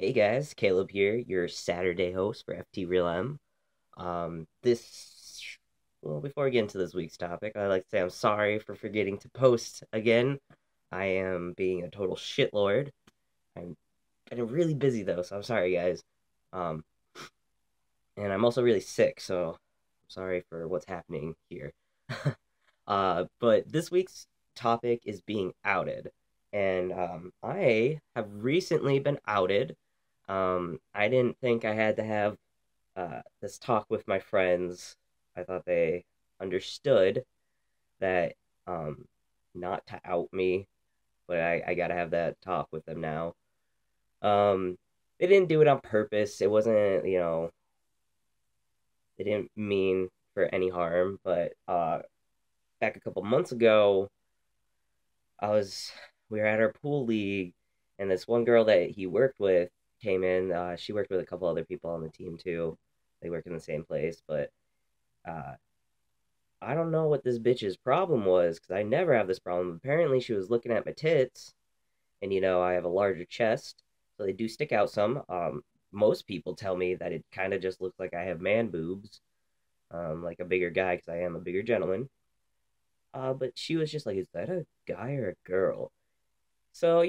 Hey guys, Caleb here, your Saturday host for Ftrealm. This well, before we get into this week's topic, I'd like to say I'm sorry for forgetting to post again. I am being a total shitlord. I'm getting really busy though, so I'm sorry guys. Um, and I'm also really sick, so I'm sorry for what's happening here. But this week's topic is being outed, and I have recently been outed. I didn't think I had to have this talk with my friends. I thought they understood that um, not to out me, but I gotta have that talk with them now. Um, they didn't do it on purpose. It wasn't, they didn't mean for any harm. But back a couple months ago, I was we were at our pool league, and this one girl that he worked with came in. She worked with a couple other people on the team too. They worked in the same place, but uh, I don't know what this bitch's problem was because I never have this problem. Apparently, she was looking at my tits, and I have a larger chest, so they do stick out some. Most people tell me that it kind of just looks like I have man boobs, like a bigger guy because I am a bigger gentleman. But she was just like, "Is that a guy or a girl?" So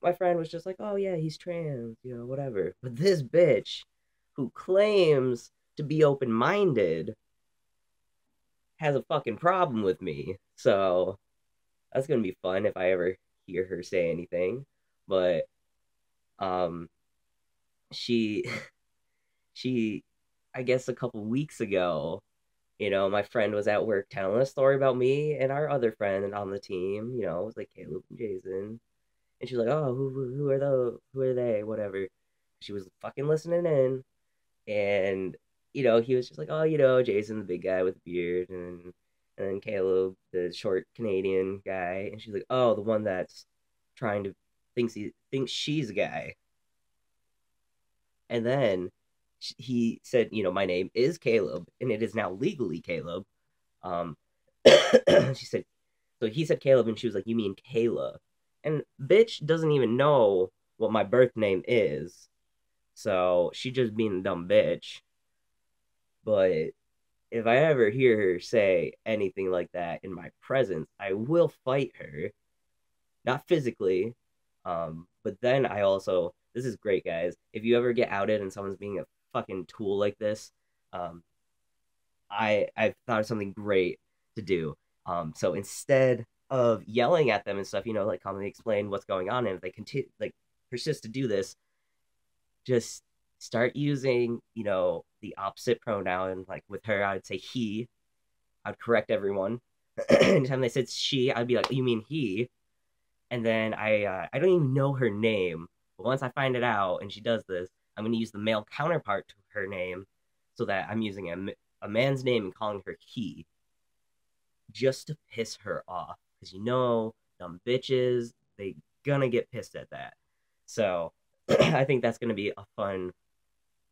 my friend was just like, "Oh yeah, he's trans, whatever." But this bitch, who claims to be open minded, has a fucking problem with me. So that's gonna be fun if I ever hear her say anything. But um she she I guess a couple weeks ago, my friend was at work telling a story about me and our other friend on the team, it was like Caleb and Jason. And she was like, "Oh, who are those? Who are they? Whatever." She was fucking listening in, and he was just like, "Oh, Jason, the big guy with the beard, and then Caleb, the short Canadian guy." And she's like, "Oh, the one that's trying to thinks she's a guy." And then he said, "My name is Caleb, and it is now legally Caleb." Um, she said, so he said Caleb, and she was like, "You mean Kayla?" And bitch doesn't even know what my birth name is, so she just being a dumb bitch. But if I ever hear her say anything like that in my presence, I will fight her. Not physically, but then I also this is great, guys. If you ever get outed and someone's being a fucking tool like this, um, I've thought of something great to do. So instead of yelling at them and stuff, like calmly explain what's going on, and if they continue like persist to do this, just start using the opposite pronoun. Like with her, I would say he. I'd correct everyone. Anytime they said she, I'd be like, "You mean he?" And then I don't even know her name, but once I find it out and she does this, I'm going to use the male counterpart to her name, so that I'm using a man's name and calling her he, just to piss her off, because dumb bitches, they gonna get pissed at that. So I think that's gonna be a fun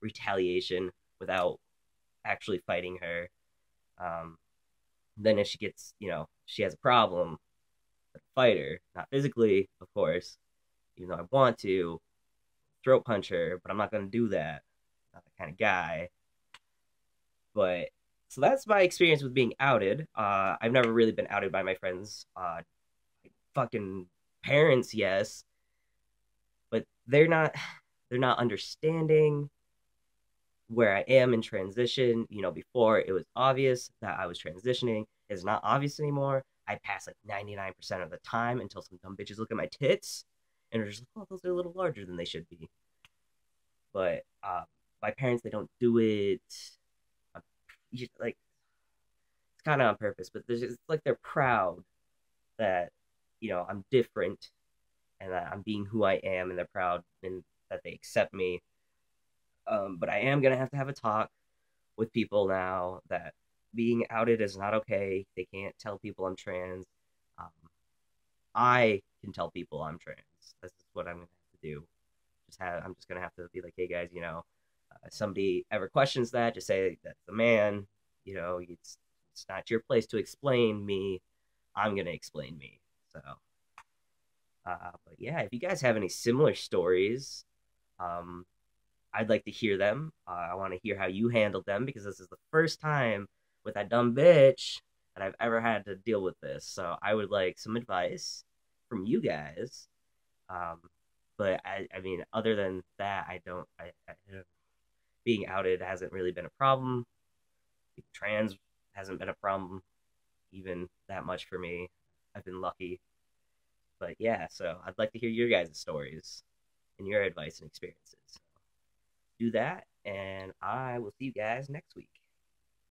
retaliation without actually fighting her. Um, then if she gets, she has a problem, fight her, not physically, of course, even though I want to throat punch her, but I'm not gonna do that. I'm not that kind of guy. But so that's my experience with being outed. I've never really been outed by my friends. Fucking parents, yes, but they're not understanding where I am in transition. Before it was obvious that I was transitioning. It's not obvious anymore. I pass like 99% of the time until some dumb bitches look at my tits and are just like, "Oh, those are a little larger than they should be." But my parents, they don't do it. uh, like it's kind of on purpose, but it's like they're proud that I'm different and that I'm being who I am, and they're proud and that they accept me. But I am gonna have to have a talk with people now that being outed is not okay. They can't tell people I'm trans. Um, I can tell people I'm trans. This is what I'm gonna have to do. I'm just gonna have to be like, "Hey guys, if somebody ever questions that, just say that's the man. It's not your place to explain me. I'm gonna explain me." So, but yeah, if you guys have any similar stories, Um, I'd like to hear them. I want to hear how you handled them because this is the first time with that dumb bitch that I've ever had to deal with this. So I would like some advice from you guys. Um, but I mean, other than that, I don't. Being outed hasn't really been a problem. Being trans hasn't been a problem even that much for me. I've been lucky. But yeah, so I'd like to hear your guys' stories and your advice and experiences. So do that, and I will see you guys next week.